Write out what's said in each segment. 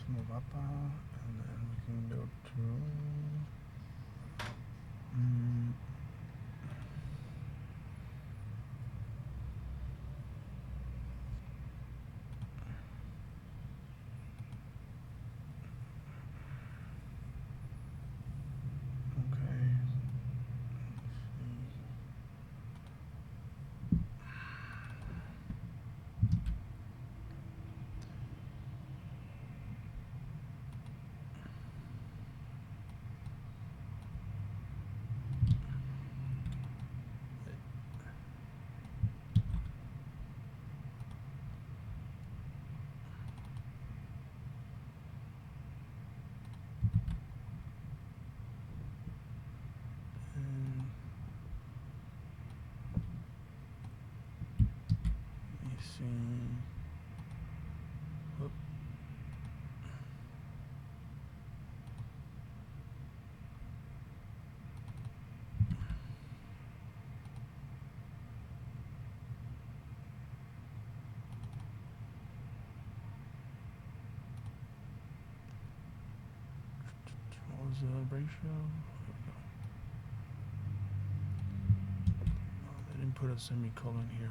move up, and then we can go to okay. Oop. What was the ratio? Oh, they didn't put a semicolon here.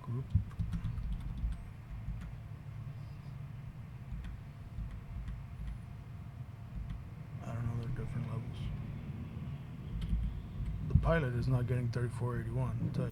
Group. I don't know, they're different levels. The pilot is not getting 3481, I'll tell you.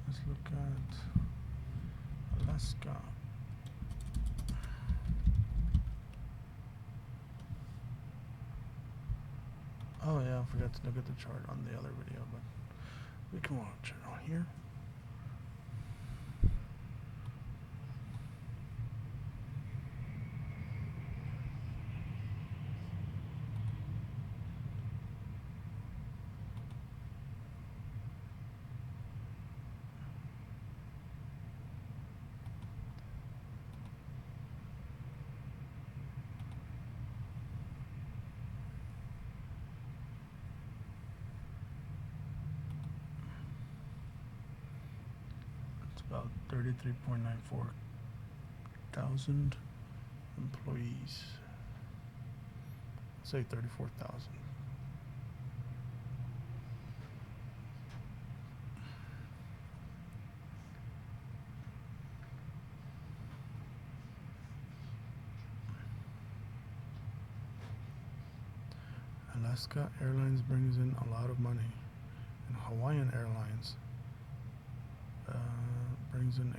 Let's look at Alaska. Oh yeah, I forgot to look at the chart on the other video, but we can watch it on here. About 33.94 thousand employees. Say 34,000. Alaska Airlines brings in a lot of money, and Hawaiian Airlines brings in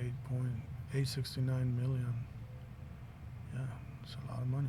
8.869 million. Yeah, it's a lot of money.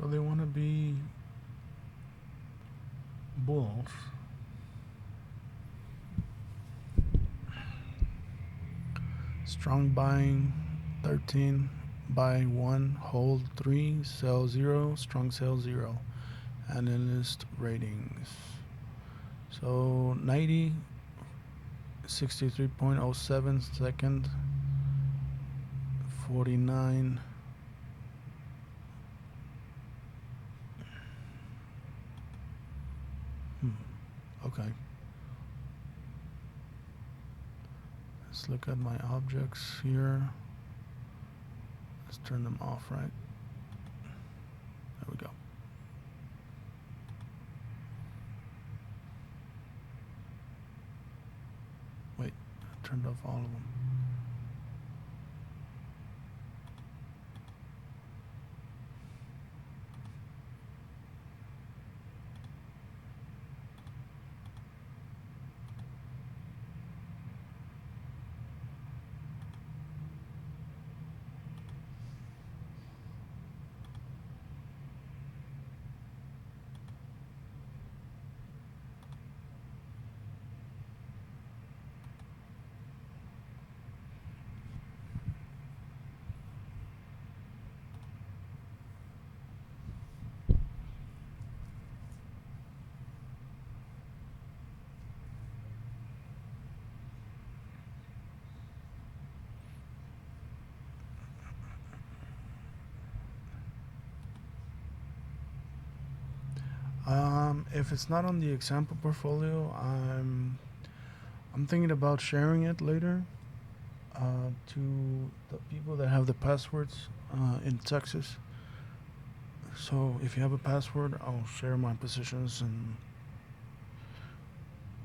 So they want to be bulls. Strong buying 13, buy 1, hold 3, sell 0, strong sell 0. Analyst ratings. So 90, 63.07 second, 49. Okay. Let's look at my objects here. Let's turn them off, right? There we go. Wait, I turned off all of them. If it's not on the example portfolio, I'm thinking about sharing it later to the people that have the passwords in Texas. So if you have a password, I'll share my positions, and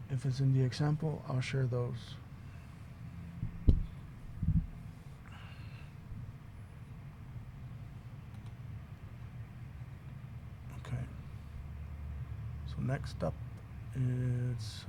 if it's in the example, I'll share those. Okay. So next up is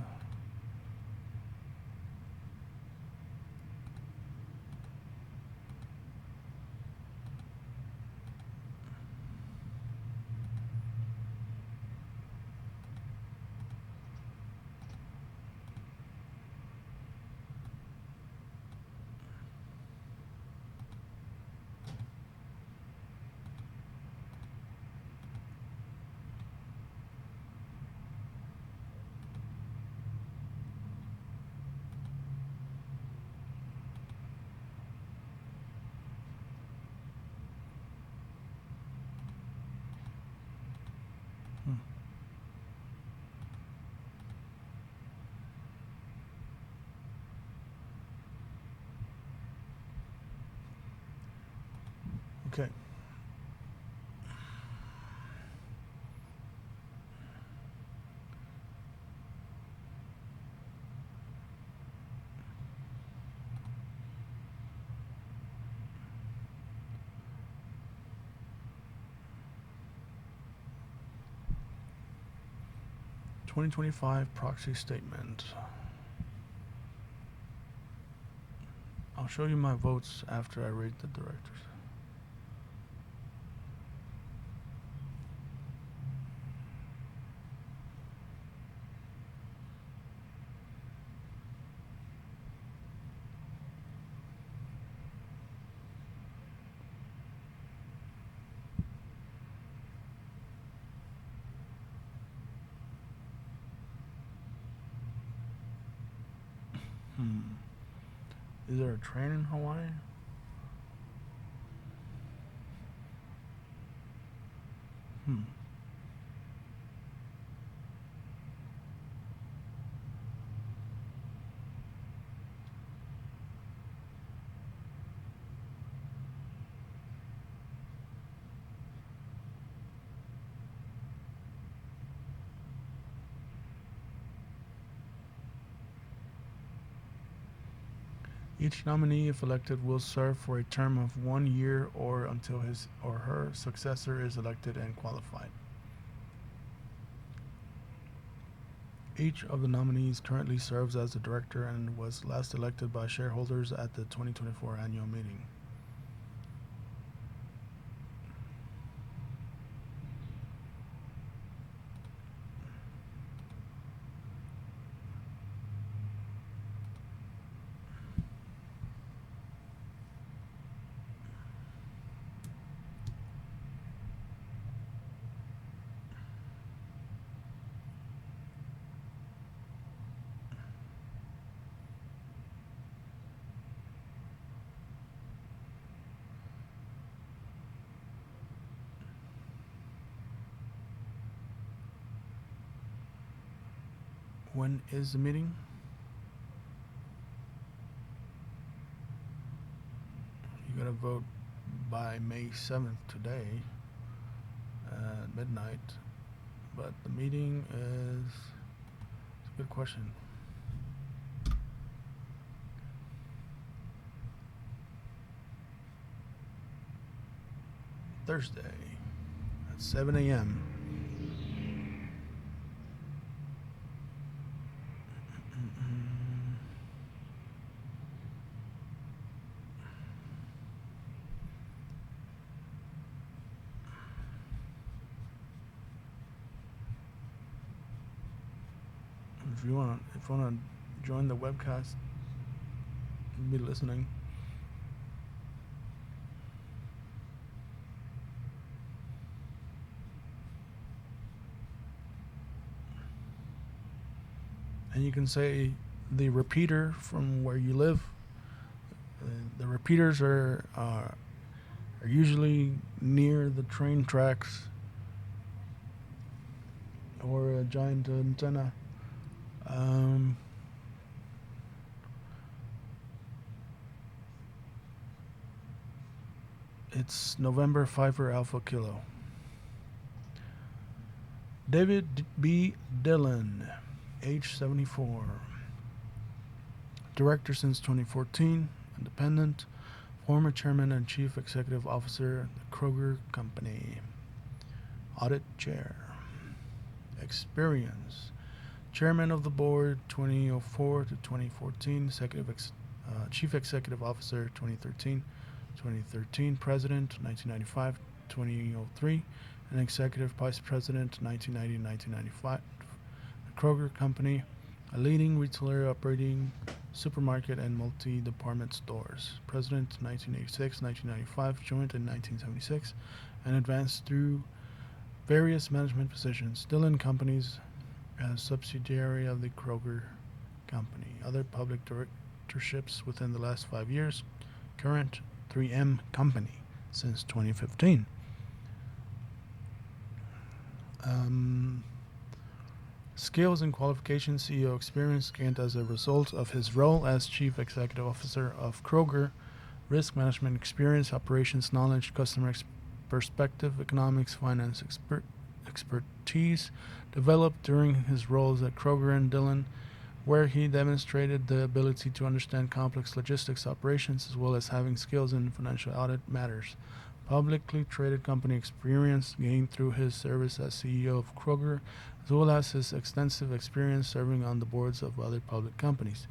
okay. $2025 proxy statement. I'll show you my votes after I rate the directors. Is there a train in Hawaii? Each nominee, if elected, will serve for a term of 1 year or until his or her successor is elected and qualified. Each of the nominees currently serves as a director and was last elected by shareholders at the 2024 annual meeting. When is the meeting? You gotta vote by May 7th today at midnight. But the meeting is, it's a good question. Thursday at 7 a.m. If you want to join the webcast, be listening. And you can say the repeater from where you live. The repeaters are usually near the train tracks or a giant antenna. It's November 5 Alpha Kilo. David B. Dillon, age 74. Director since 2014, independent, former chairman and chief executive officer, the Kroger Company. Audit chair. Experience. Chairman of the board 2004 to 2014, chief executive officer 2013, president 1995 2003, and executive vice president 1990-1995. The Kroger Company, a leading retailer operating supermarket and multi-department stores. President 1986-1995, joined in 1976, and advanced through various management positions. Dillon Companies, a subsidiary of the Kroger Company. Other public directorships within the last 5 years. Current 3M Company since 2015. Skills and qualifications. CEO experience gained as a result of his role as Chief Executive Officer of Kroger. Risk management experience, operations knowledge, customer perspective, economics, finance expertise developed during his roles at Kroger and Dillon, where he demonstrated the ability to understand complex logistics operations as well as having skills in financial audit matters. Publicly traded company experience gained through his service as CEO of Kroger, as well as his extensive experience serving on the boards of other public companies.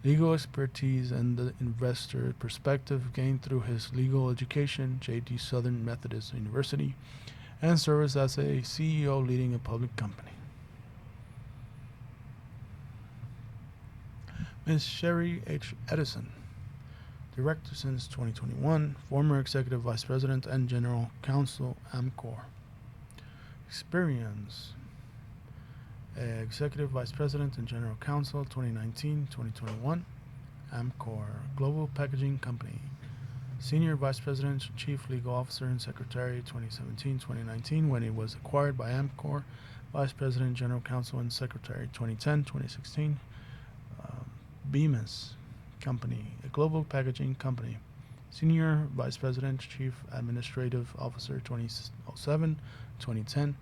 Legal expertise and the investor perspective gained through his legal education, J.D. Southern Methodist University, and service as a CEO leading a public company. Ms. Sherry H. Edison, Director since 2021, former Executive Vice President and General Counsel, Amcor. Experience. Executive Vice President and General Counsel, 2019-2021, Amcor, Global Packaging Company. Senior Vice President, Chief Legal Officer and Secretary, 2017-2019, when it was acquired by Amcor. Vice President, General Counsel, and Secretary, 2010-2016. Bemis Company, a global packaging company. Senior Vice President, Chief Administrative Officer, 2007-2010.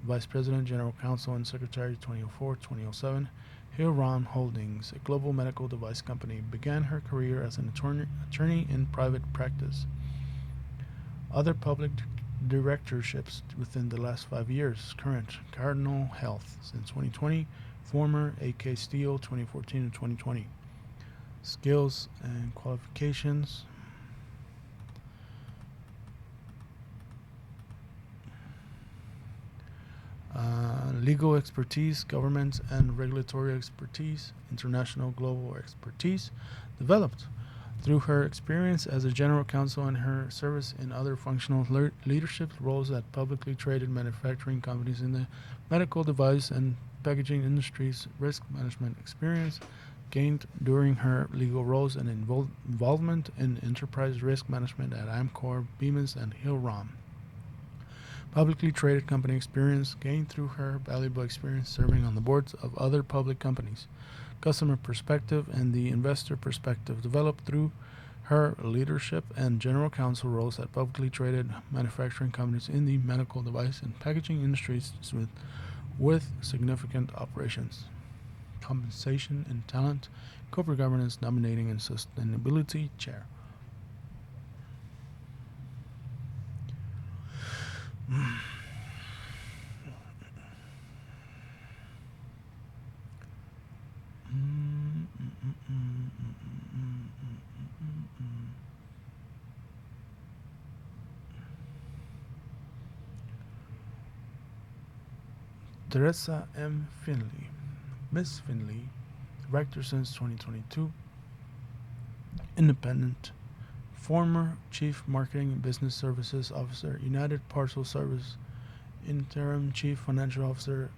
Vice President, General Counsel, and Secretary, 2004-2007. Hillrom Holdings, a global medical device company, began her career as an attorney in private practice. Other public directorships within the last 5 years. Current Cardinal Health since 2020. Former AK Steel, 2014 and 2020. Skills and qualifications. Legal expertise, government and regulatory expertise, international global expertise, developed through her experience as a general counsel and her service in other functional leadership roles at publicly traded manufacturing companies in the medical device and packaging industries. Risk management experience gained during her legal roles and involvement in enterprise risk management at Amcor, Bemis, and Hillrom. publicly traded company experience gained through her valuable experience serving on the boards of other public companies. Customer perspective and the investor perspective developed through her leadership and general counsel roles at publicly traded manufacturing companies in the medical device and packaging industries with significant operations. Compensation and talent, corporate governance, nominating and sustainability chair. Teresa M. Finley, Miss Finley, director since 2022, independent, former chief marketing and business services officer, United Parcel Service, interim chief financial officer,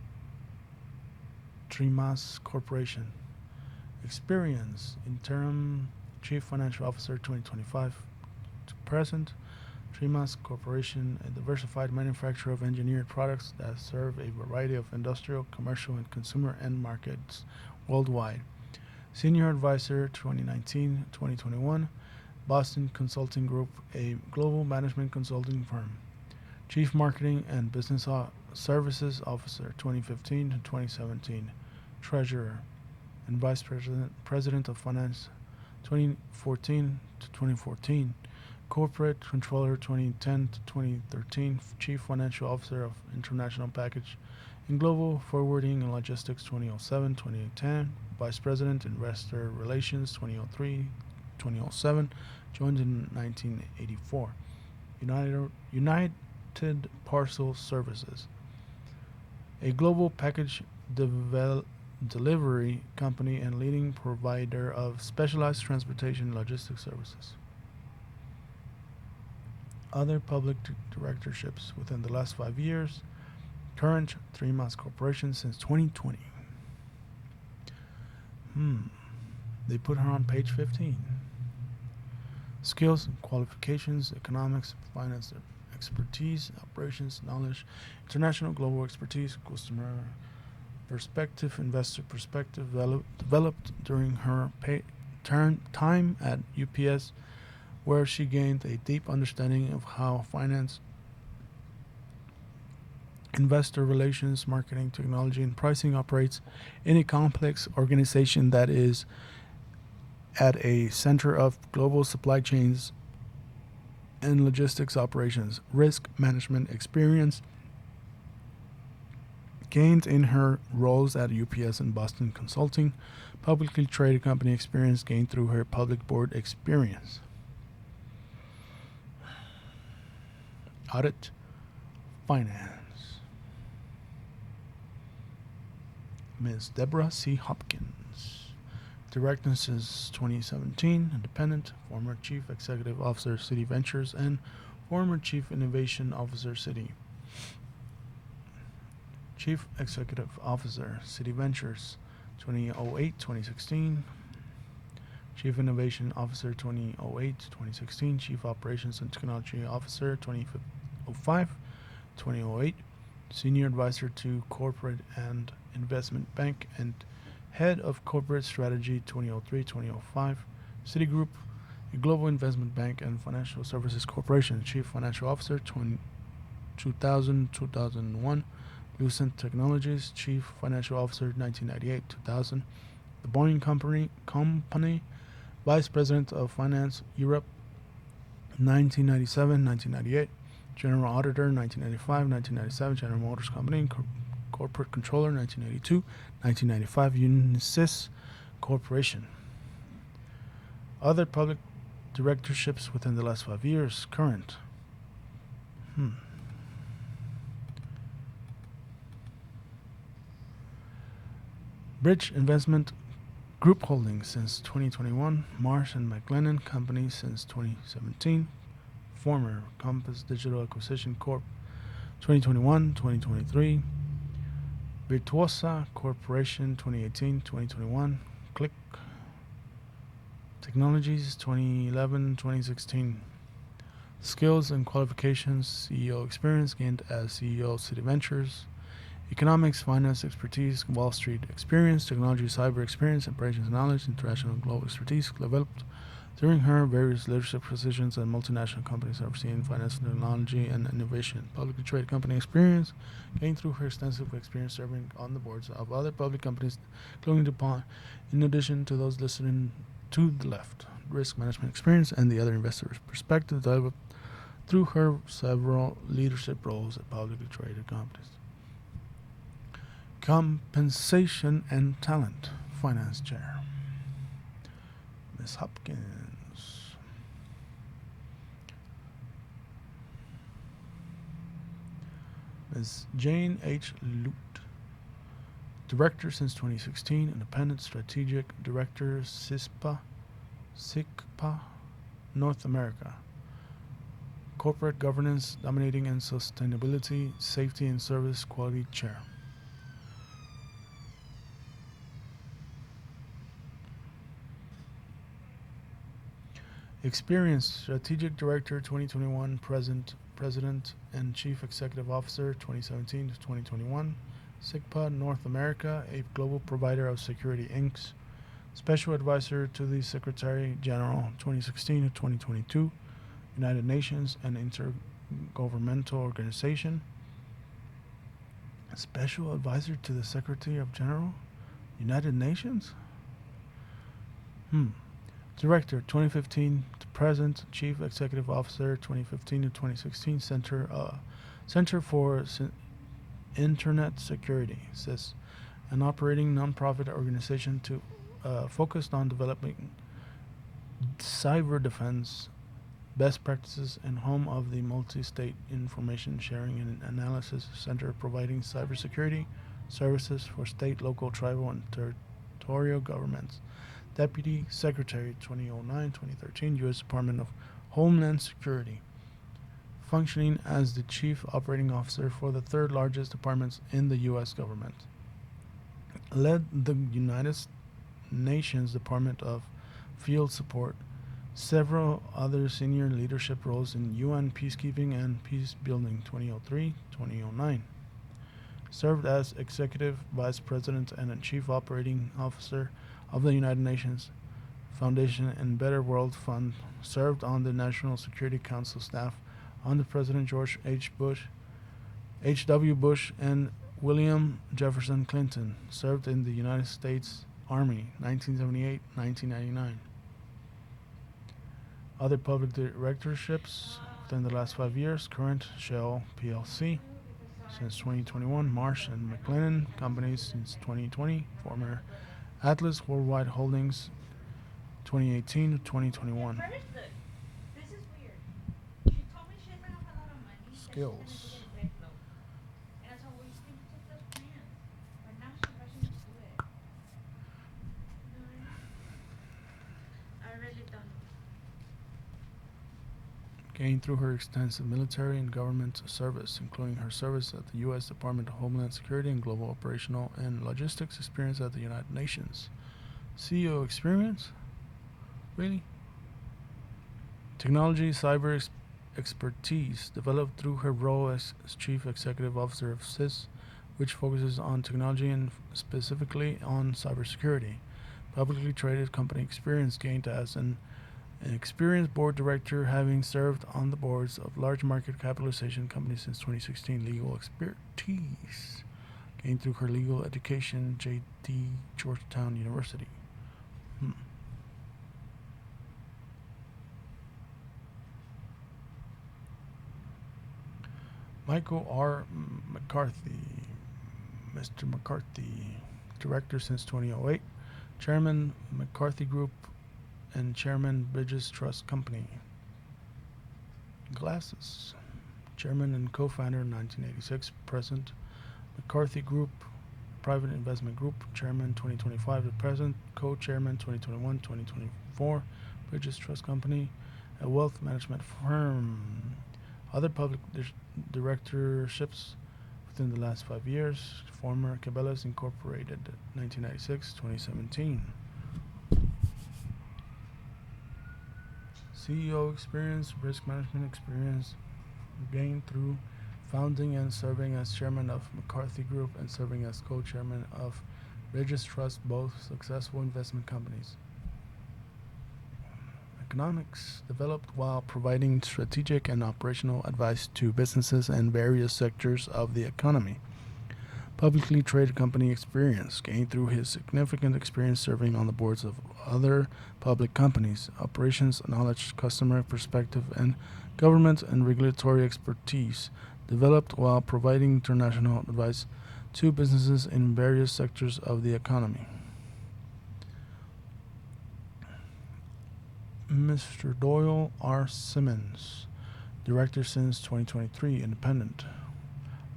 Trimas Corporation. Experience, interim chief financial officer 2025 to present, Trimas Corporation, a diversified manufacturer of engineered products that serve a variety of industrial, commercial, and consumer end markets worldwide. Senior Advisor 2019-2021, Boston Consulting Group, a global management consulting firm. Chief Marketing and Business Services Officer 2015-2017, Treasurer and Vice President of Finance 2014-2014, Corporate Controller 2010-2013, Chief Financial Officer of International Package and Global Forwarding and Logistics 2007-2010, Vice President Investor Relations 2003-2007, joined in 1984. United Parcel Services, a global package delivery company and leading provider of specialized transportation and logistics services. Other public directorships within the last 5 years. Current Trimas Corporation since 2020. They put her on page 15. Skills and qualifications, economics, finance, expertise, operations, knowledge, international global expertise, customer perspective, investor perspective, developed during her time at UPS, where she gained a deep understanding of how finance, investor relations, marketing, technology, and pricing operates in a complex organization that is at a center of global supply chains and logistics operations. Risk management experience gained in her roles at UPS and Boston Consulting. Publicly traded company experience gained through her public board experience. Audit, finance. Ms. Deborah C. Hopkins, director since 2017, independent, former Chief Executive Officer, City Ventures, and former Chief Innovation Officer, City. Chief Executive Officer, City Ventures, 2008-2016. Chief Innovation Officer, 2008-2016. Chief Operations and Technology Officer, 2005-2008. Senior Advisor to Corporate and Investment Bank and Head of Corporate Strategy 2003-2005, Citigroup, a global investment bank and financial services corporation, Chief Financial Officer 2000-2001, Lucent Technologies, Chief Financial Officer 1998-2000, The Boeing Company, Vice President of Finance Europe 1997-1998, General Auditor 1995-1997, General Motors Company, Corporate Controller 1982-1995, Unisys Corporation. Other public directorships within the last 5 years. Current. Bridge Investment Group Holdings since 2021. Marsh and McLennan Company since 2017. Former Compass Digital Acquisition Corp. 2021-2023. Virtuosa Corporation 2018-2021. Click Technologies 2011-2016. Skills and qualifications: CEO experience gained as CEO of City Ventures. Economics, finance expertise, Wall Street experience, technology, cyber experience, operations knowledge, international and global expertise developed during her various leadership positions at multinational companies overseeing finance, technology, and innovation. Publicly traded company experience gained through her extensive experience serving on the boards of other public companies, including DuPont, in addition to those listed to the left. Risk management experience and the other investors' perspective developed through her several leadership roles at publicly traded companies. Compensation and talent, finance chair. Ms. Hopkins. Ms. Jane H. Lute, director since 2016, independent strategic director, SICPA, North America. Corporate governance, dominating and sustainability, safety and service quality chair. Experience, strategic director 2021, president and chief executive officer 2017 to 2021. SICPA North America, a global provider of security inks. Special advisor to the Secretary General 2016 to 2022. United Nations, an intergovernmental organization. Special advisor to the Secretary of General, United Nations? Director 2015 to present, Chief Executive Officer 2015 to 2016, Center for Internet Security, CIS, an operating nonprofit organization focused on developing cyber defense best practices and home of the Multi-State Information Sharing and Analysis Center, providing cybersecurity services for state, local, tribal, and territorial governments. Deputy Secretary 2009-2013, U.S. Department of Homeland Security, functioning as the Chief Operating Officer for the third largest departments in the U.S. government. Led the United Nations Department of Field Support, several other senior leadership roles in UN peacekeeping and peace building 2003-2009. Served as Executive Vice President and Chief Operating Officer of the United Nations Foundation and Better World Fund. Served on the National Security Council staff under President George H.W. Bush and William Jefferson Clinton. Served in the United States Army 1978-1999. Other public directorships within the last 5 years: current Shell PLC since 2021, Marsh and McLennan Companies since 2020, former Atlas Worldwide Holdings 2018 to 2021. Skills. Gained through her extensive military and government service, including her service at the U.S. Department of Homeland Security and global operational and logistics experience at the United Nations. CEO experience? Really? Technology, cyber expertise developed through her role as Chief Executive Officer of CIS, which focuses on technology and specifically on cybersecurity. Publicly traded company experience gained as an experienced board director, having served on the boards of large market capitalization companies since 2016. Legal expertise gained through her legal education, J.D. Georgetown University. Michael R. McCarthy, Mr. McCarthy, director since 2008, Chairman McCarthy Group and Chairman Bridges Trust Company. Glasses, Chairman and co-founder 1986, present McCarthy Group, Private Investment Group, Chairman 2025 to present, co-chairman 2021-2024, Bridges Trust Company, a wealth management firm. Other public directorships within the last 5 years: former Cabela's Incorporated 1996-2017. CEO experience, risk management experience gained through founding and serving as chairman of McCarthy Group and serving as co-chairman of Regis Trust, both successful investment companies. Economics developed while providing strategic and operational advice to businesses and various sectors of the economy. Publicly traded company experience gained through his significant experience serving on the boards of other public companies, operations knowledge, customer perspective, and government and regulatory expertise developed while providing international advice to businesses in various sectors of the economy. Mr. Doyle R. Simmons, director since 2023, independent.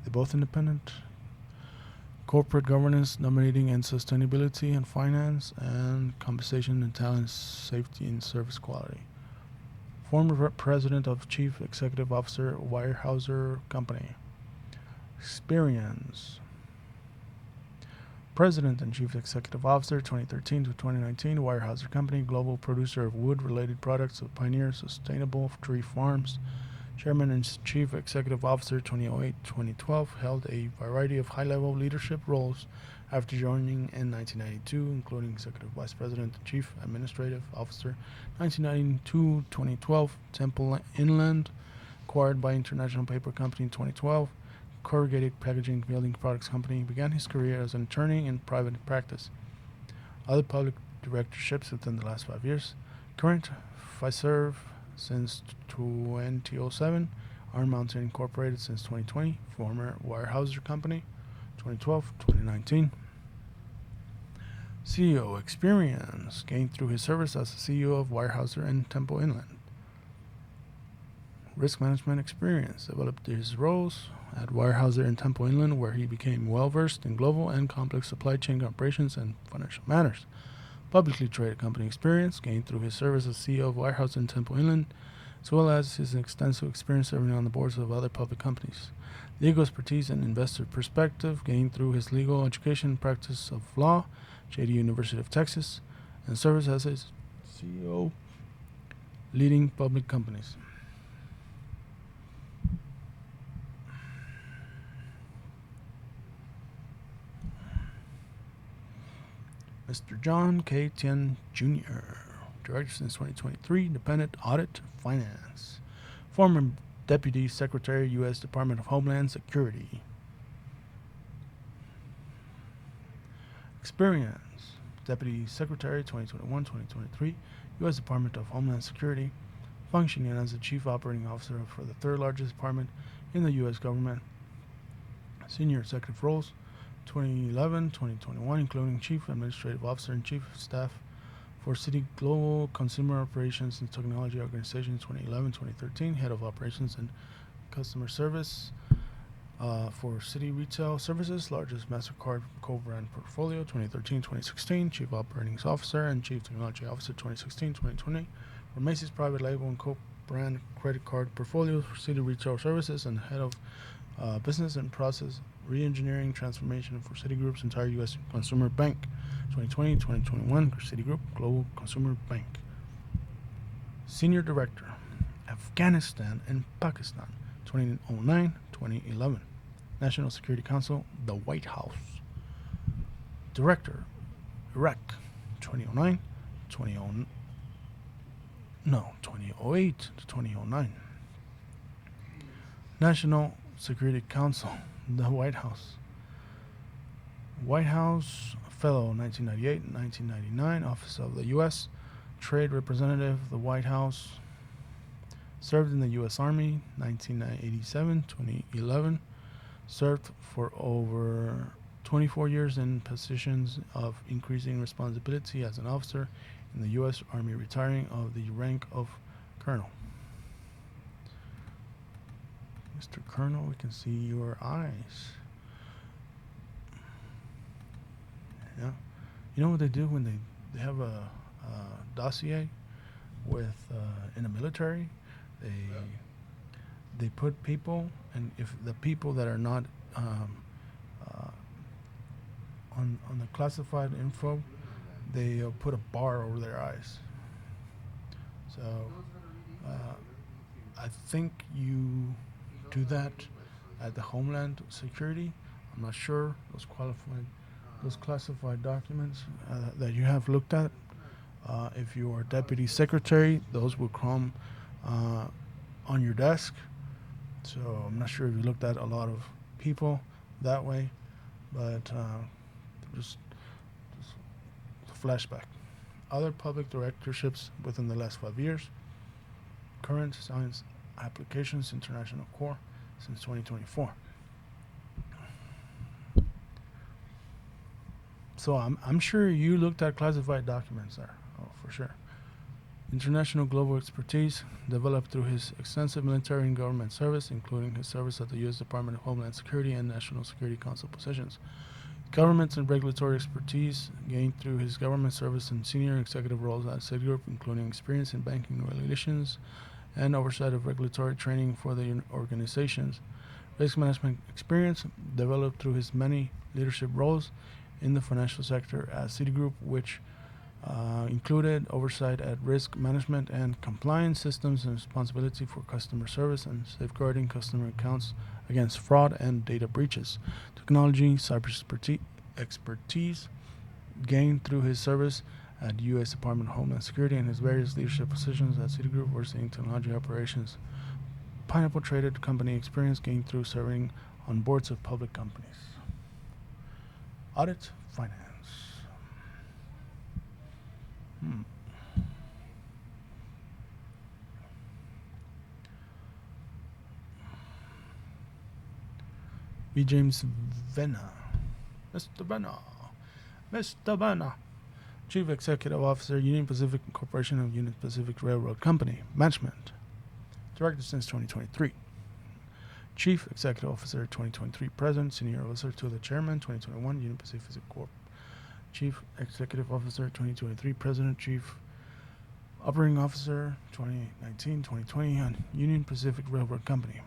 They both independent. Corporate governance, nominating and sustainability and finance, and compensation and talent, safety and service quality. Former president of Chief Executive Officer, Weyerhaeuser Company. Experience. President and Chief Executive Officer, 2013 to 2019, Weyerhaeuser Company, global producer of wood-related products of Pioneer Sustainable Tree Farms. Chairman and Chief Executive Officer, 2008-2012, held a variety of high-level leadership roles after joining in 1992, including Executive Vice President and Chief Administrative Officer, 1992-2012, Temple Inland, acquired by International Paper Company in 2012, Corrugated Packaging Building Products Company, began his career as an attorney in private practice. Other public directorships within the last 5 years. Current Fiserv since 2007, Iron Mountain Incorporated since 2020, former Weyerhaeuser Company, 2012-2019. CEO experience gained through his service as the CEO of Weyerhaeuser and Temple Inland. Risk management experience developed his roles at Weyerhaeuser and Temple Inland, where he became well-versed in global and complex supply chain operations and financial matters. Publicly traded company experience gained through his service as CEO of Weyerhaeuser and Temple Inland, as well as his extensive experience serving on the boards of other public companies. Legal expertise and investor perspective gained through his legal education and practice of law, JD University of Texas, and service as a CEO leading public companies. Mr. John K. Tien Jr., Director since 2023, Independent Audit Finance. Former Deputy Secretary, U.S. Department of Homeland Security. Experience. Deputy Secretary, 2021-2023, U.S. Department of Homeland Security, functioning as the Chief Operating Officer for the third largest department in the U.S. government. Senior executive roles, 2011-2021, including Chief Administrative Officer and Chief of Staff for Citi Global Consumer Operations and Technology Organization, 2011-2013, Head of Operations and Customer Service for Citi Retail Services, largest MasterCard co-brand portfolio, 2013-2016, Chief Operating Officer and Chief Technology Officer, 2016-2020, for Macy's Private Label and co-brand credit card portfolios for Citi Retail Services, and Head of Business and Process Reengineering Transformation for Citigroup's entire U.S. Consumer Bank, 2020-2021, Citigroup Global Consumer Bank. Senior Director, Afghanistan and Pakistan, 2009-2011. National Security Council, the White House. Director, Iraq, 2008 to 2009. National Security Council, the White House. White House Fellow, 1998-1999, Office of the U.S. Trade Representative, the White House. Served in the U.S. Army, 1987-2011. Served for over 24 years in positions of increasing responsibility as an officer in the U.S. Army, retiring of the rank of Colonel. Mr. Colonel, we can see your eyes. Yeah. You know what they do when they have a dossier with in the military? They put people, and if the people that are not on the classified info, they put a bar over their eyes. So Uh, I think you do that at the Homeland Security. I'm not sure those classified documents that you have looked at. If you are deputy secretary, those will come uh, on your desk. So I'm not sure if you looked at a lot of people that way, but just, just a flashback. Other public directorships within the last 5 years. Current Science Applications International Corp since 2024. So I'm sure you looked at classified documents there. Oh, for sure. International global expertise developed through his extensive military and government service, including his service at the U.S. Department of Homeland Security and National Security Council positions. Government and regulatory expertise gained through his government service and senior executive roles at Citigroup, including experience in banking regulations and oversight of regulatory training for the organizations. Risk management experience developed through his many leadership roles in the financial sector at Citigroup, which included oversight at risk management and compliance systems and responsibility for customer service and safeguarding customer accounts against fraud and data breaches. Technology, cyber expertise gained through his service at U.S. Department of Homeland Security and his various leadership positions at Citigroup overseeing technology operations. Pineapple traded company experience gained through serving on boards of public companies. Audit, finance. B. James Vena. Mr. Vena. Mr. Vena. Chief Executive Officer, Union Pacific Corporation of Union Pacific Railroad Company. Management. Director since 2023. Chief Executive Officer, 2023. President, Senior Officer to the Chairman, 2021. Union Pacific Corp. Chief Executive Officer, 2023. President, Chief Operating Officer, 2019-2020. On Union Pacific Railroad Company.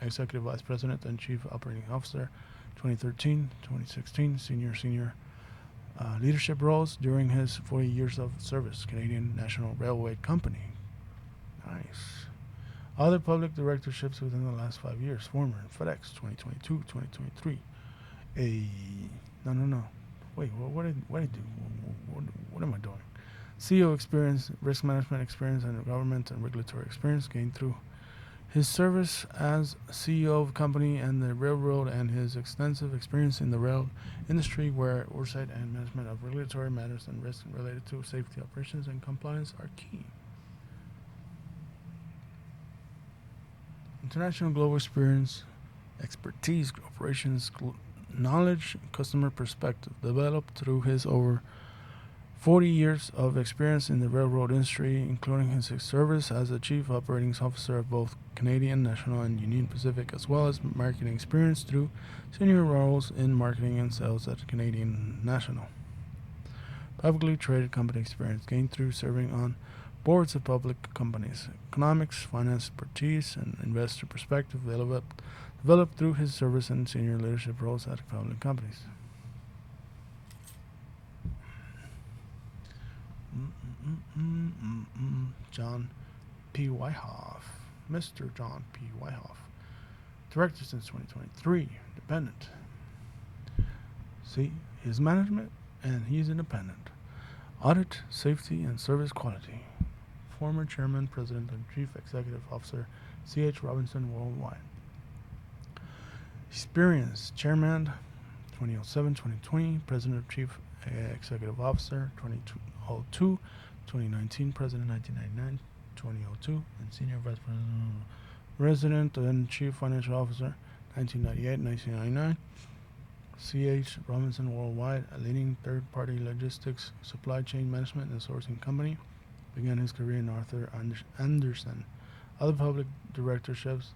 Executive Vice President and Chief Operating Officer, 2013-2016. Senior leadership roles during his 40 years of service. Canadian National Railway Company. Nice. Other public directorships within the last 5 years. Former FedEx, 2022-2023. No. Wait, what did I do? What am I doing? CEO experience, risk management experience, and government and regulatory experience gained through his service as CEO of a company and the railroad, and his extensive experience in the rail industry, where oversight and management of regulatory matters and risks related to safety operations and compliance are key. International global experience, expertise, operations, knowledge, customer perspective developed through his over 40 years of experience in the railroad industry, including his service as the Chief Operating Officer of both Canadian National and Union Pacific, as well as marketing experience through senior roles in marketing and sales at Canadian National. Publicly traded company experience gained through serving on boards of public companies. Economics, finance expertise, and investor perspective developed through his service and senior leadership roles at public companies. John P. Whitehoff. Mr. John P. Whitehoff. Director since 2023. Independent. See, his management, and he's independent. Audit, safety, and service quality. Former Chairman, President, and Chief Executive Officer, C.H. Robinson Worldwide. Experience, Chairman, 2007-2020, President, Chief Executive Officer, 2002, 2019, President, 1999, 2002, and Senior Vice President and Chief Financial Officer, 1998-1999. C.H. Robinson Worldwide, a leading third-party logistics, supply chain management, and sourcing company, began his career in Arthur Andersen. Other public directorships: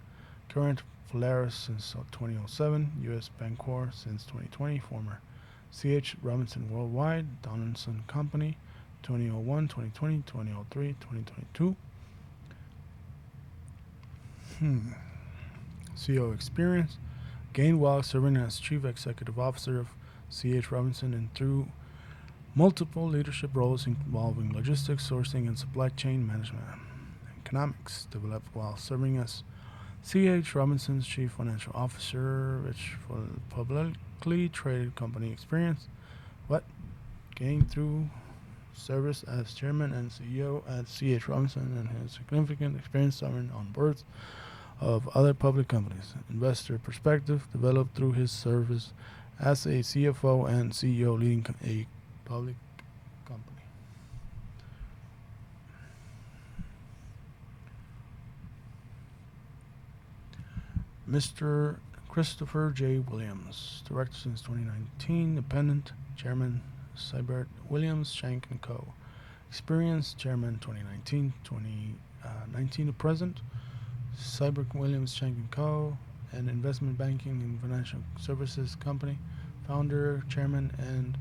current Polaris since 2007, U.S. Bancorp since 2020, former C.H. Robinson Worldwide, Donaldson Company, 2001, 2020, 2003, 2022. CEO experience gained while serving as Chief Executive Officer of C.H. Robinson and through multiple leadership roles involving logistics, sourcing, and supply chain management. Economics, developed while serving as C.H. Robinson's Chief Financial Officer, which for publicly traded company experience. What? Gained through service as Chairman and CEO at C.H. Robinson and his significant experience serving on boards of other public companies. Investor perspective, developed through his service as a CFO and CEO leading a public company. Mr. Christopher J. Williams, Director since 2019, Independent, Chairman, Cybert Williams, Shank & Co. Experience, Chairman 2019 to present, Cybert Williams, Shank & Co., an investment banking and financial services company, founder, Chairman, and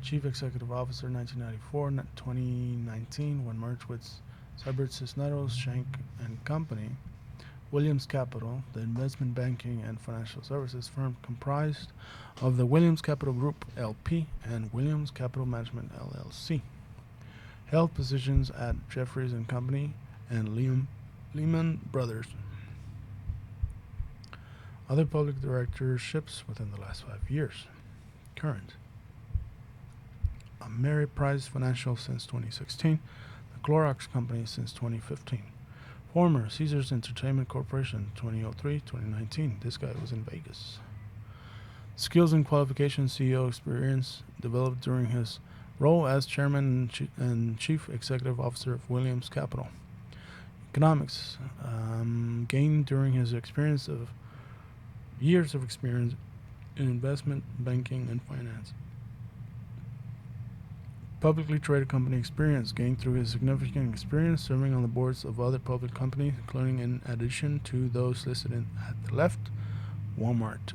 Chief Executive Officer 1994-2019 when merged with Cybert Cisneros, Shank & Company. Williams Capital, the investment banking and financial services firm comprised of the Williams Capital Group LP and Williams Capital Management LLC. Held positions at Jefferies and Company and Lehman Brothers. Other public directorships within the last 5 years. Current. Ameriprise Financial since 2016. The Clorox Company since 2015. Former Caesars Entertainment Corporation 2003-2019. This guy was in Vegas. Skills and qualifications, CEO experience developed during his role as Chairman and Chief Executive Officer of Williams Capital. Economics gained during his years of experience in investment banking and finance. Publicly traded company experience gained through his significant experience serving on the boards of other public companies, including in addition to those listed at the left, Walmart.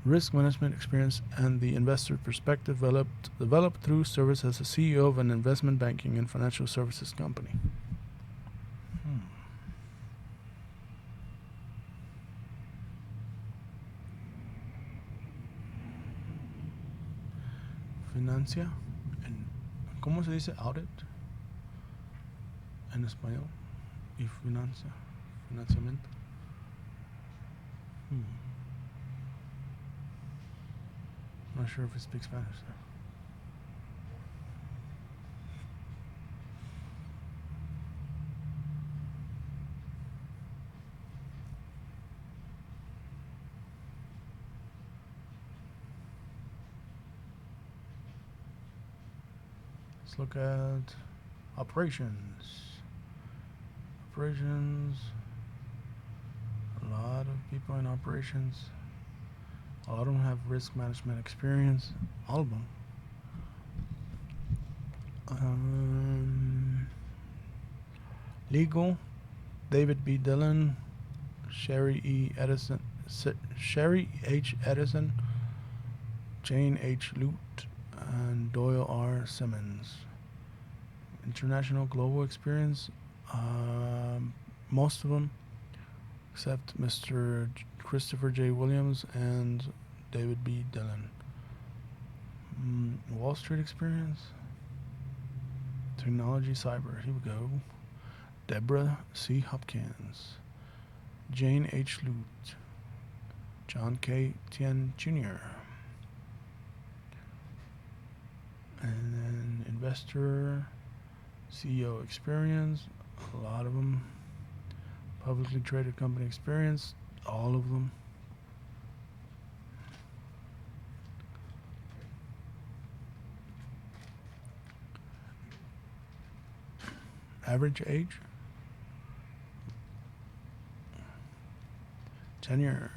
Risk management experience and the investor perspective developed through service as a CEO of an investment banking and financial services company. Financia. ¿Cómo se dice audit en español? Y financiamiento. Not sure if he speaks Spanish there. Let's look at operations. Operations. A lot of people in operations. A lot of them have risk management experience. All of them. Legal. David B. Dillon. Sherry H. Edison. Jane H. Lute. And Doyle R. Simmons. International global experience. Most of them, except Mr. Christopher J. Williams and David B. Dillon. Wall Street experience. Technology, cyber. Here we go. Deborah C. Hopkins. Jane H. Lute. John K. Tien Jr. And then investor, CEO experience, a lot of them. Publicly traded company experience, all of them. Average age, tenure,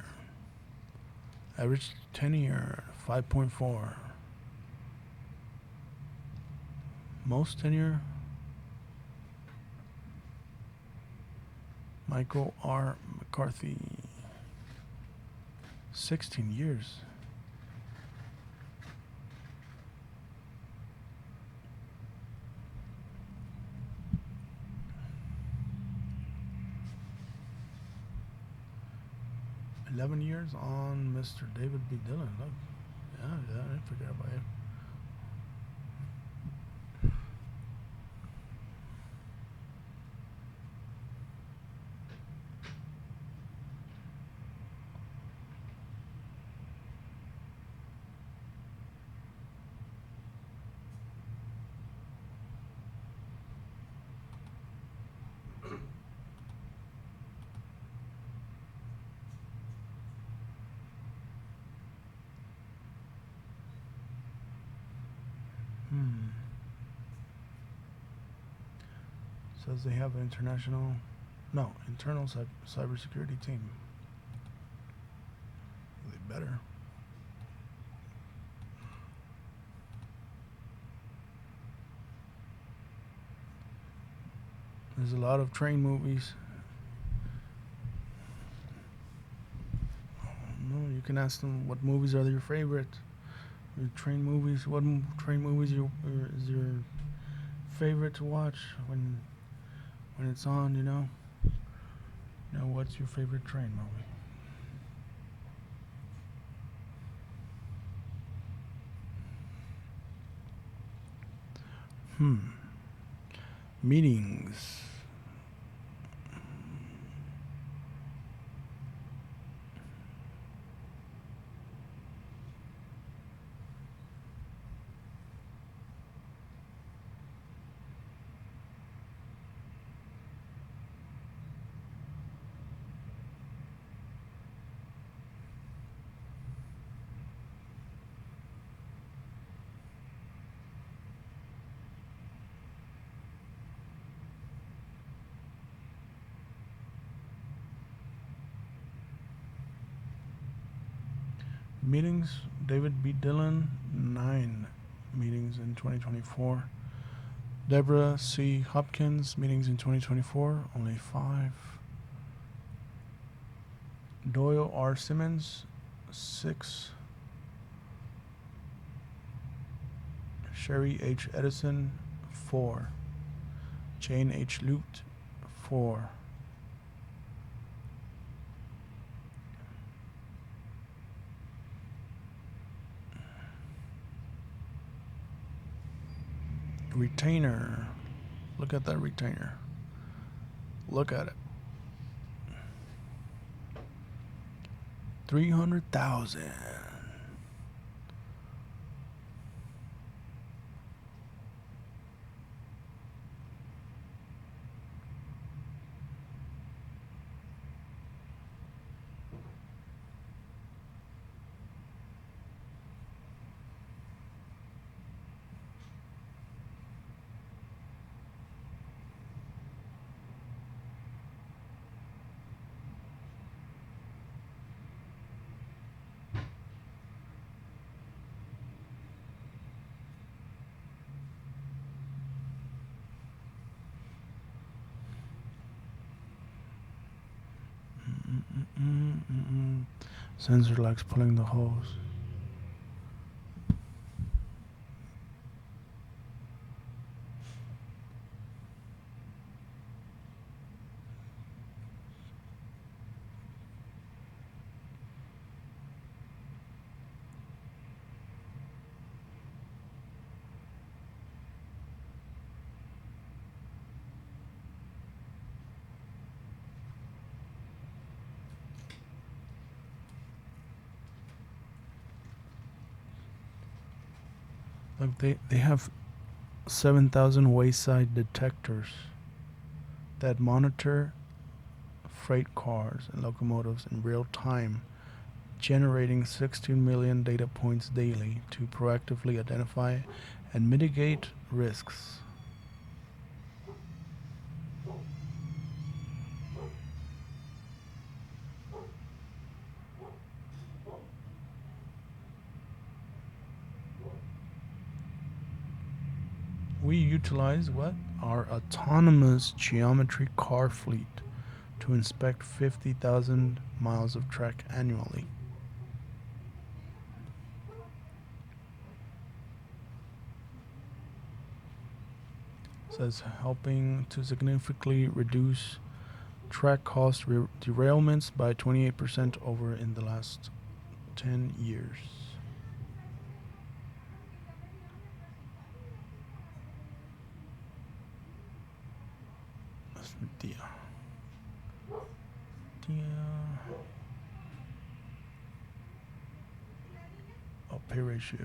average tenure 5.4. Most tenure, Michael R. McCarthy, 16 years. $11 years on Mr. David B. Dillon. Look, yeah, I didn't forget about him. Says they have an internal cybersecurity team. They better. There's a lot of train movies. No, you can ask them what movies are your favorite. Your train movies. What train movies is your favorite to watch when it's on? You know. What's your favorite train movie? Meetings. Meetings. David B. Dillon, 9 meetings in 2024. Deborah C. Hopkins, meetings in 2024, only 5. Doyle R. Simmons, 6. Sherry H. Edison, 4. Jane H. Lute, 4. Retainer. Look at that retainer. Look at it. 300,000. Sensor likes pulling the hose. Look, they have 7,000 wayside detectors that monitor freight cars and locomotives in real time, generating 16 million data points daily to proactively identify and mitigate risks. We utilize our autonomous geometry car fleet to inspect 50,000 miles of track annually. It says helping to significantly reduce track cost derailments by 28% over in the last 10 years. Pay ratio.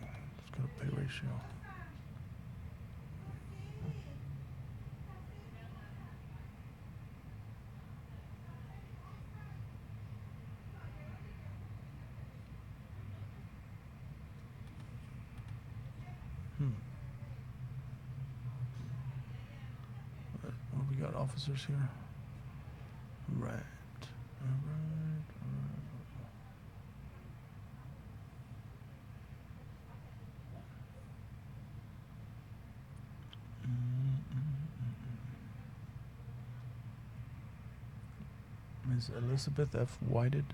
Let's go to pay ratio. we got officers here. Right. Alright. Ms. Elizabeth F. Whited,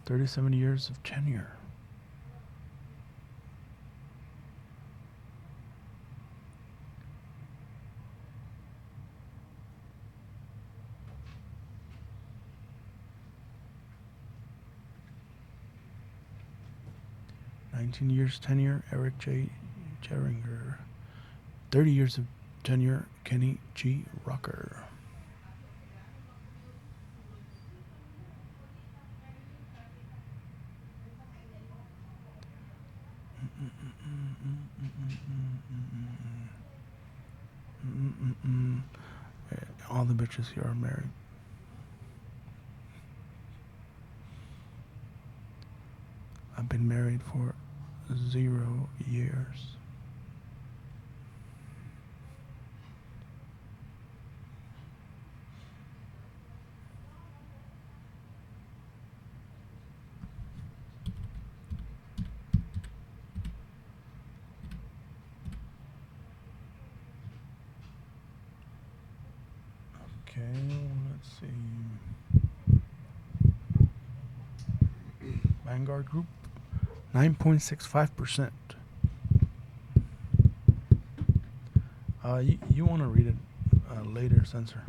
37 years of tenure. Years tenure, Eric J. Geringer. 30 years of tenure, Kenny G. Rucker. All the bitches here are married. I've been married for 0 years. Okay, let's see. Vanguard Group, 9.65%. You want to read it later, Censor.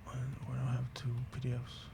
Why do I have 2 PDFs?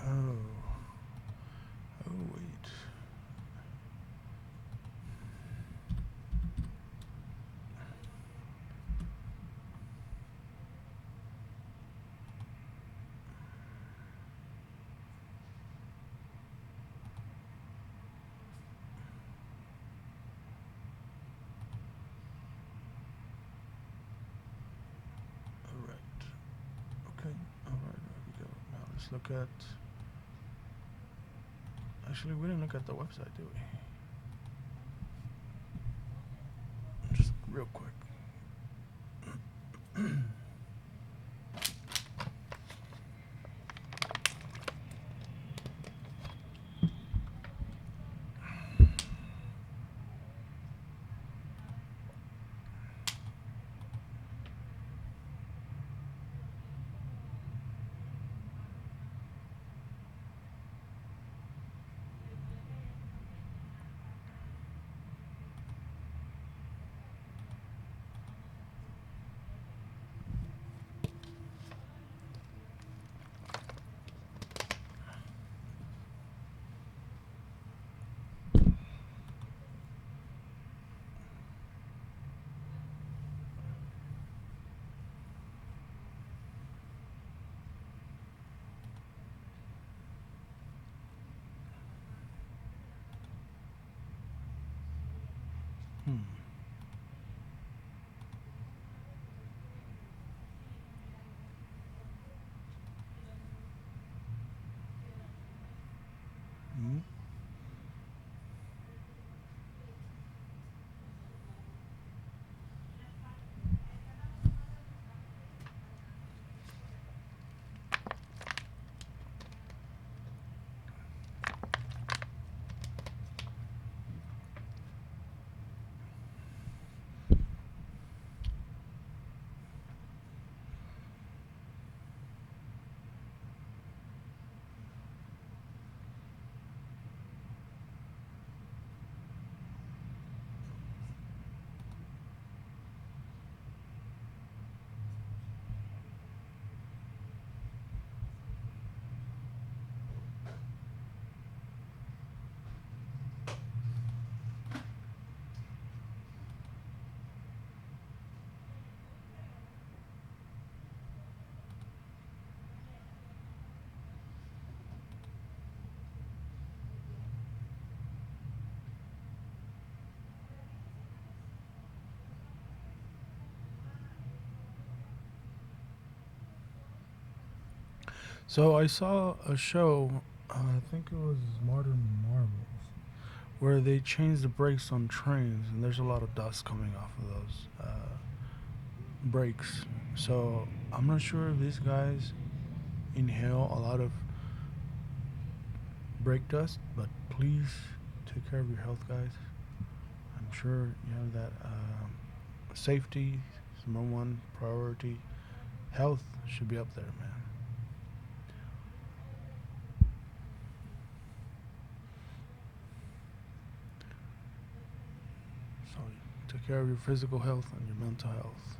Oh wait. All right. Okay. All right. There we go. Now let's look at. Actually, we didn't look at the website, did we? Just real quick. So I saw a show, I think it was Modern Marvels, where they changed the brakes on trains, and there's a lot of dust coming off of those brakes. So I'm not sure if these guys inhale a lot of brake dust, but please take care of your health, guys. I'm sure you have that. Safety is number one priority. Health should be up there, man. So take care of your physical health and your mental health.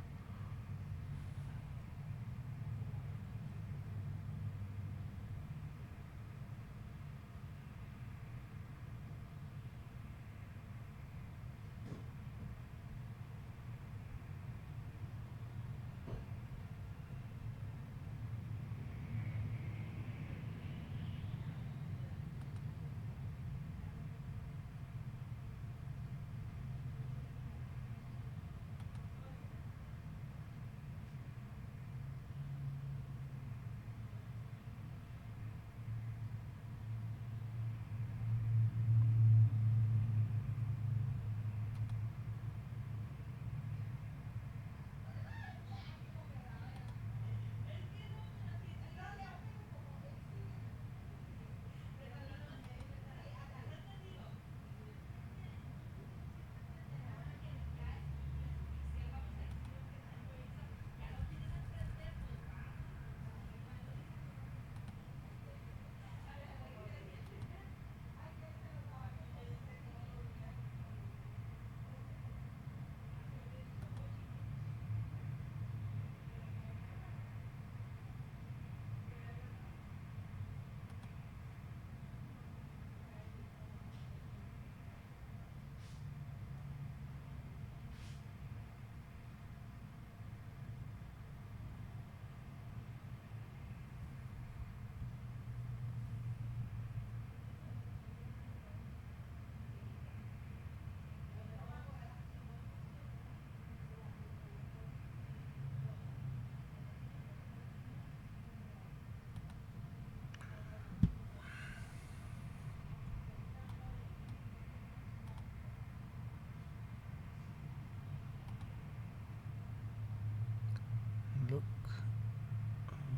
Look,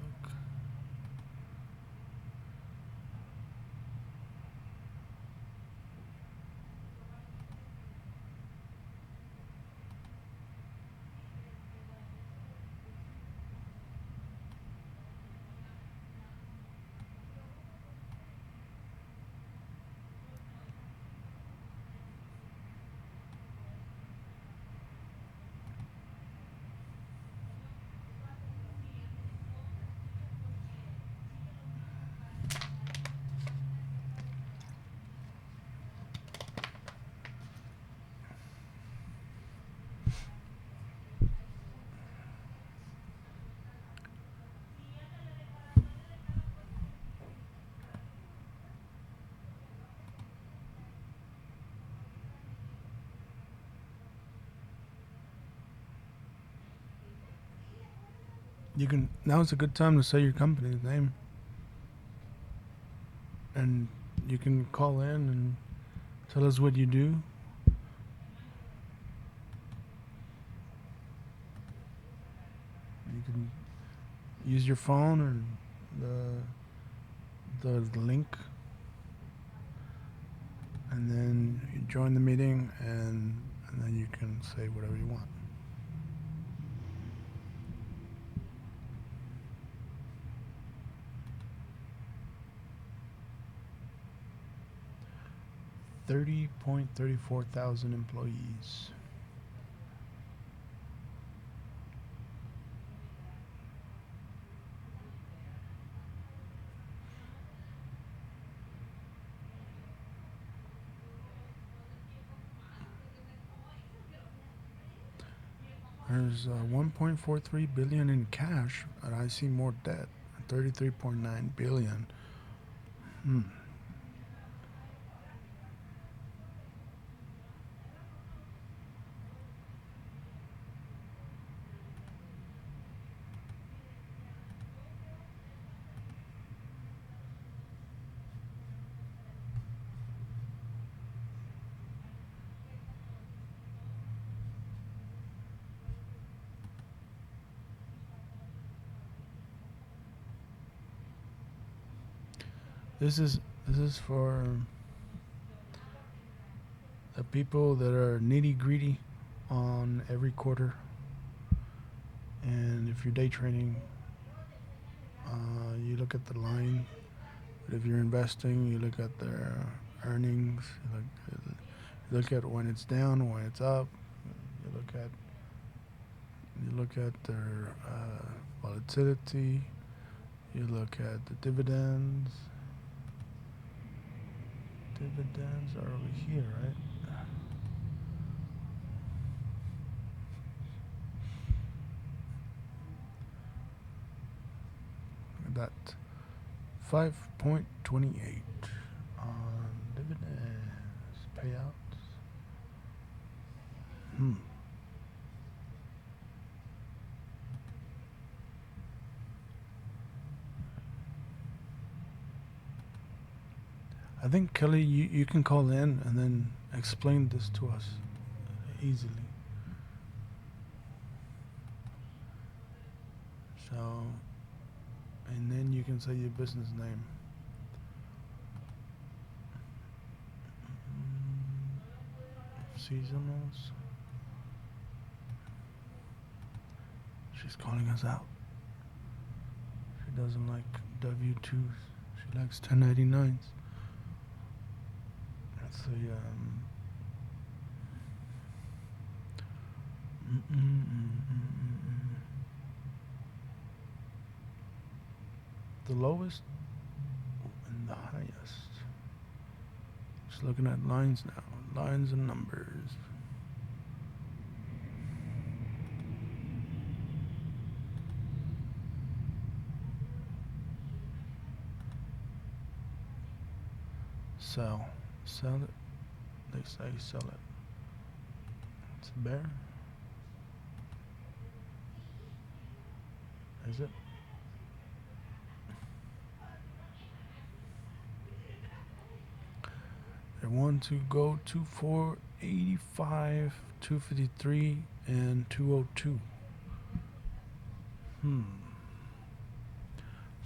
look. You can. Now's a good time to say your company's name, and you can call in and tell us what you do. You can use your phone or the link, and then you join the meeting, and then you can say whatever you want. 30.34 thousand employees. There's 1.43 billion in cash, and I see more debt. 33.9 billion. Hmm. This is for the people that are nitty gritty on every quarter. And if you're day trading, you look at the line. But if you're investing, you look at their earnings. You look at when it's down, when it's up. You look at their volatility. You look at the dividends. Dividends are over here, right? Look at that. 5.28 on dividends payouts. I think, Kelly, you can call in and then explain this to us easily. So, and then you can say your business name. Seasonals. She's calling us out. She doesn't like W-2s. She likes 1099s. Let's see. The lowest and the highest. Just looking at lines now. Lines and numbers. Sell. Sell it. They say sell it. It's a bear. Is it? They want to go to 485, 253, and 202.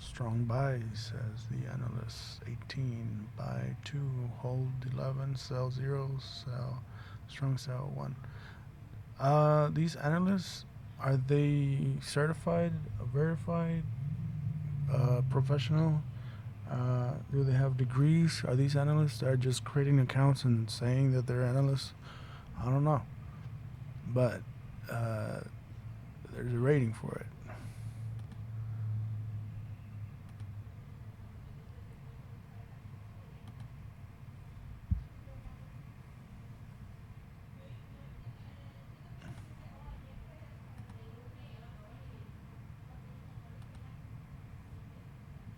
Strong buy, says the analyst. 18, buy 2, hold 11, sell 0, sell, strong sell 1. These analysts, are they certified, verified, professional? Do they have degrees? Are these analysts that are just creating accounts and saying that they're analysts? I don't know. But there's a rating for it.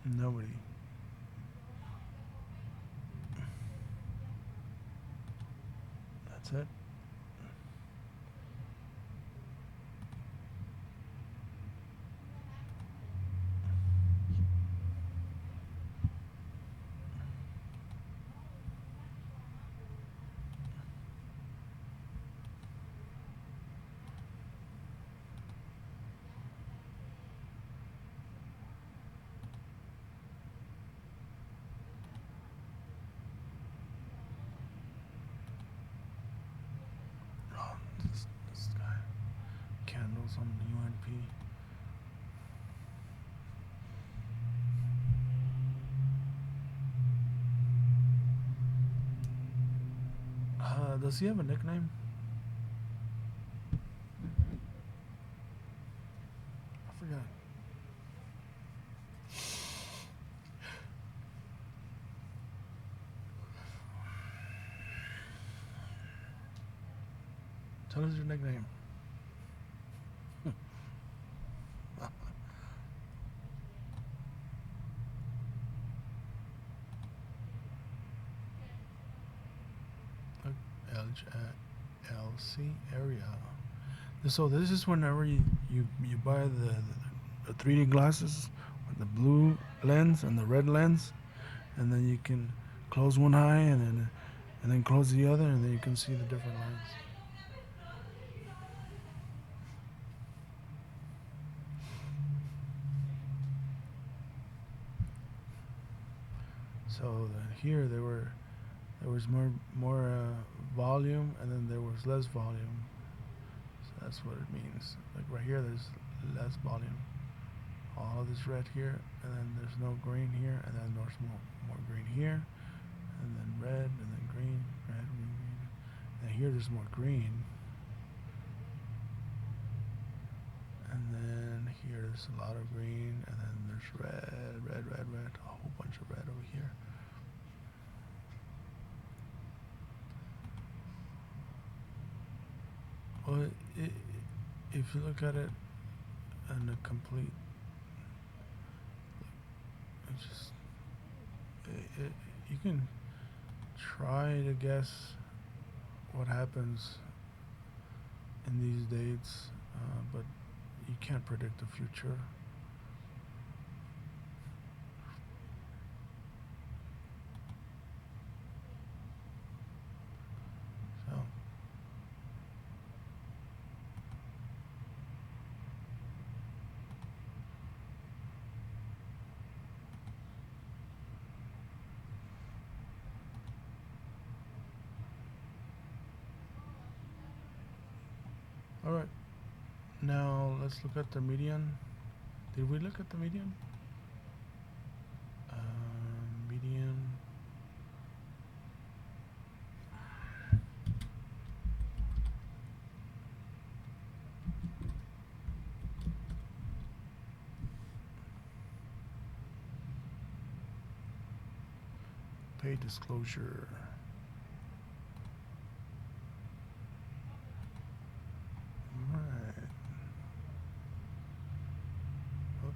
Nobody. That's it. Oh, this guy. Candles on the UNP. Does he have a nickname? I forgot. Tell us your nickname. LC area. So this is whenever you buy the 3D glasses with the blue lens and the red lens, and then you can close one eye and then close the other, and then you can see the different lines. So here there was more volume, and then there was less volume. So that's what it means. Like right here, there's less volume. All this red here, and then there's no green here, and then there's more green here, and then red, and then green, red, green, green. And here there's more green, and then here there's a lot of green, and then there's red, red, red, red, a whole bunch of red over here. Well, if you look at it in a complete, it's just you can try to guess what happens in these dates, but you can't predict the future. So all right, now let's look at the median. Did we look at the median? Median. Pay disclosure. Alright. Oh.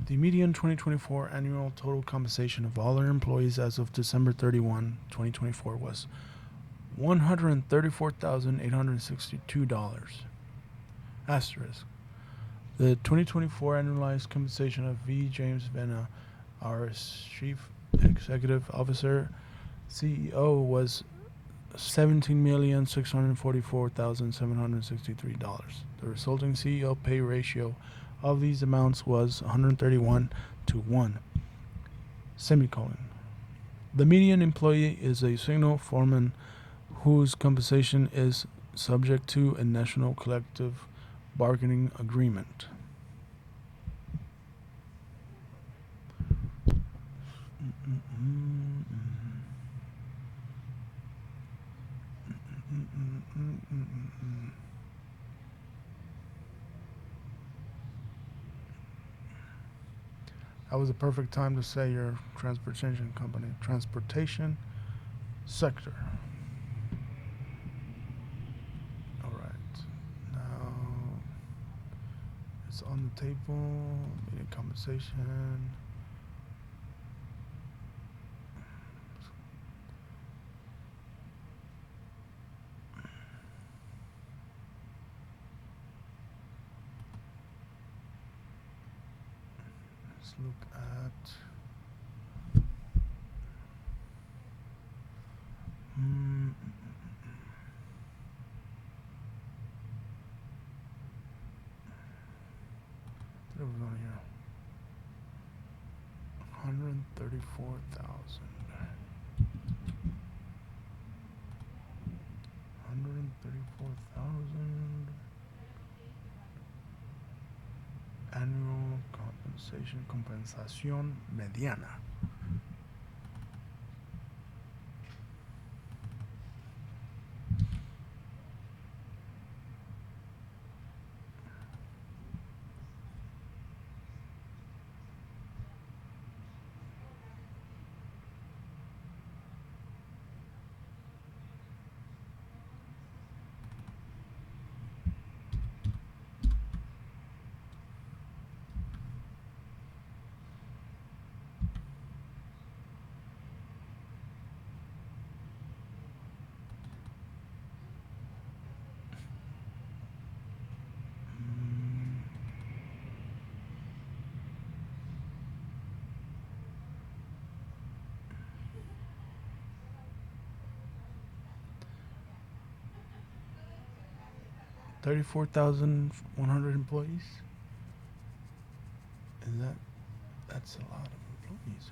The median 2024 annual total compensation of all our employees as of December 31, 2024 was $134,862. Asterisk. The 2024 annualized compensation of V. James Vena, our Chief Executive Officer, CEO, was $17,644,763. The resulting CEO pay ratio of these amounts was 131 to 1. Semicolon. The median employee is a single foreman whose compensation is subject to a national collective bargaining agreement. That was a perfect time to say your transportation company. Transportation sector. Alright. Now it's on the table. Median compensation. Let's look at what was on here? 134,000. 134,000 annual compensation, compensación mediana. $34,100 employees. And that's a lot of employees.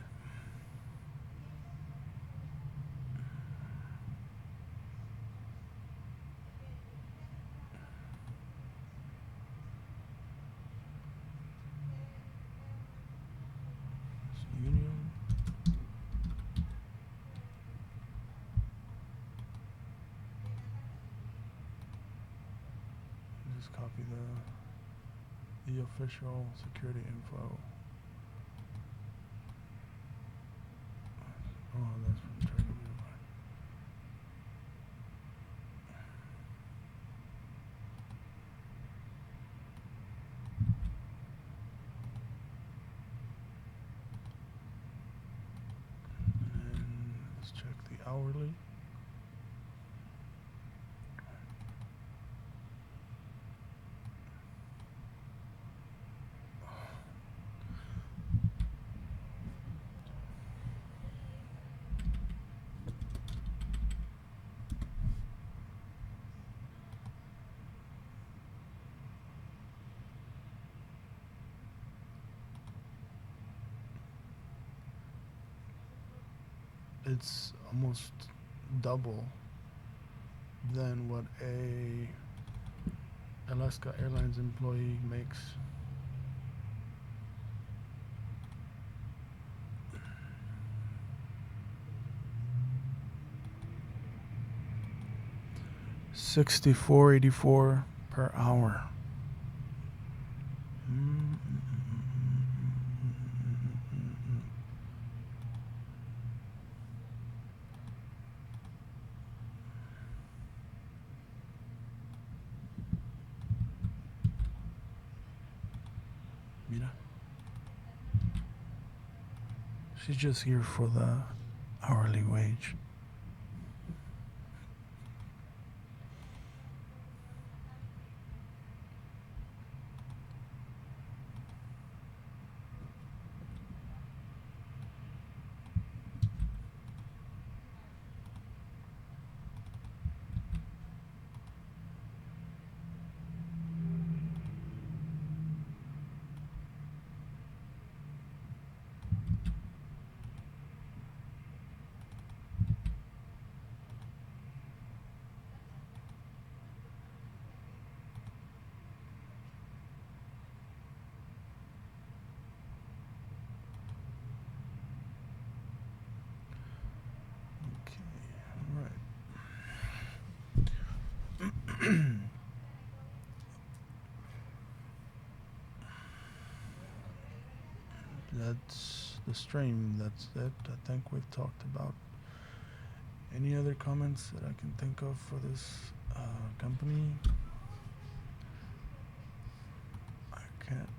Union. Just copy the official security info. Oh, that's from Turkey. And let's check the hourly. It's almost double than what a Alaska Airlines employee makes. $64.84 per hour. Mira. She's just here for the hourly wage. That's the stream. That's it. I think we've talked about. Any other comments that I can think of for this company? I can't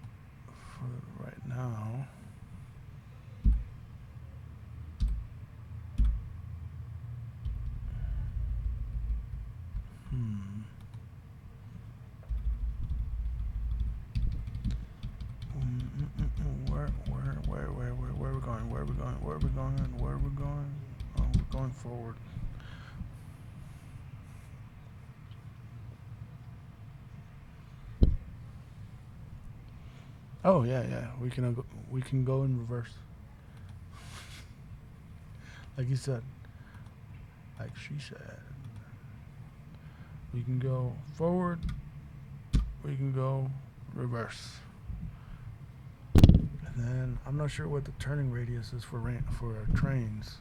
for right now. Where are we going? Where are we going? Where are we going? Where are we going? Oh, we're going forward. Oh yeah. We can go in reverse. Like you said. Like she said. We can go forward. We can go reverse. And then I'm not sure what the turning radius is for trains.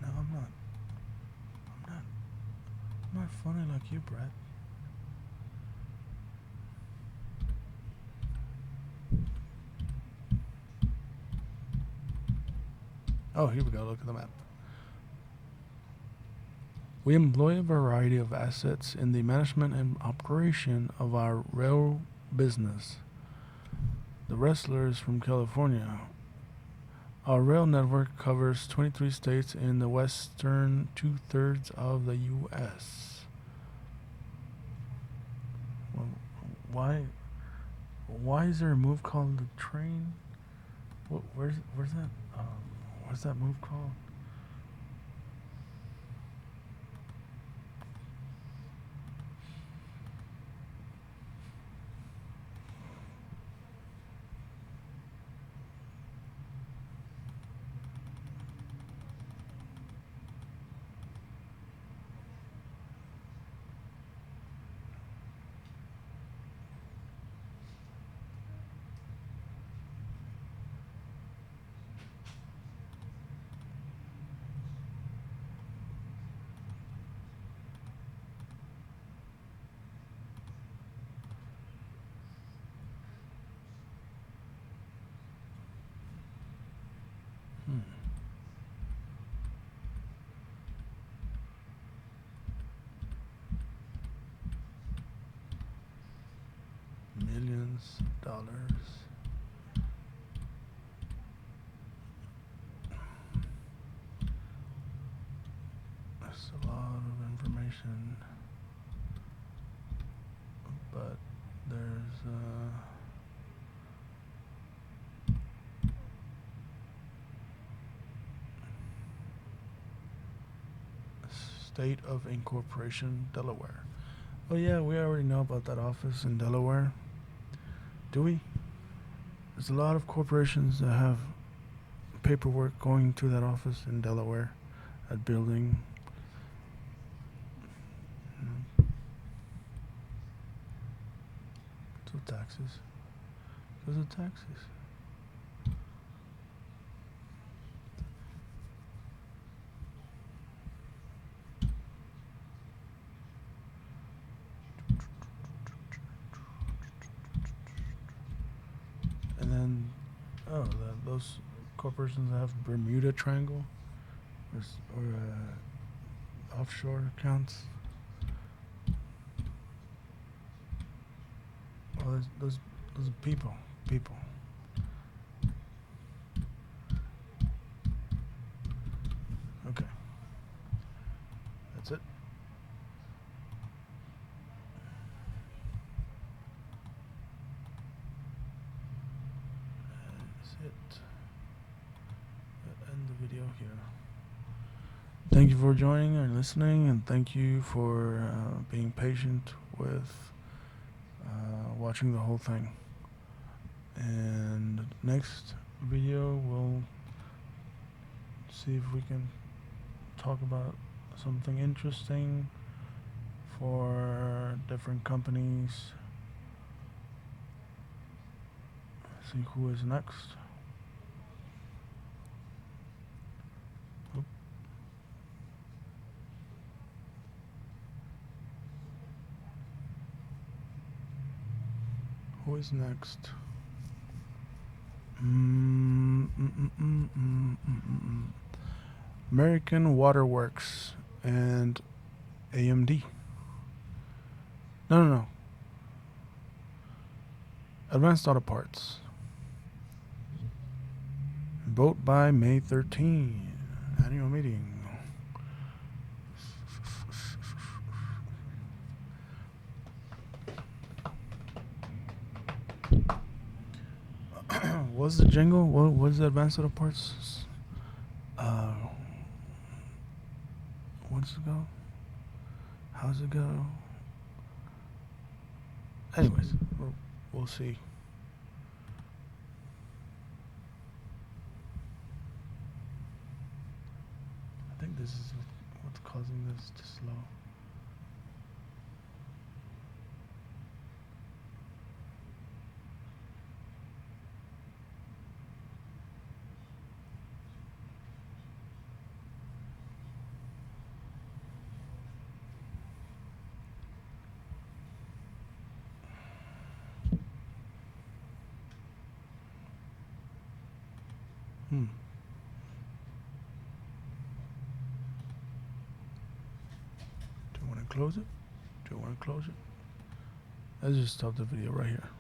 No, I'm not funny like you, Brett. Oh, here we go. Look at the map. We employ a variety of assets in the management and operation of our rail business. The wrestlers from California. Our rail network covers 23 states in the western 2/3 of the U.S. Well, why Why is there a move called the train? Where's that? What's that move called? Millions of dollars. That's a lot of information, but there's State of Incorporation, Delaware. Oh yeah, we already know about that office in Delaware. Do we? There's a lot of corporations that have paperwork going to that office in Delaware, that building. So taxes. Because of taxes. And then, those corporations that have Bermuda Triangle or offshore accounts. Oh, those people. Okay, that's it. That's it. End the video here. Thank you for joining and listening, and thank you for being patient with watching the whole thing. And next video we'll see if we can talk about something interesting for different companies. See who is next. Who is next? American Waterworks and AMD. No. Advanced Auto Parts. Vote by May 13. Annual meeting. What's the jingle? What's the Advanced Auto Parts? What's it go? How's it go? Anyways, we'll see. I think this is what's causing this to slow. Do you want to close it? Let's just stop the video right here.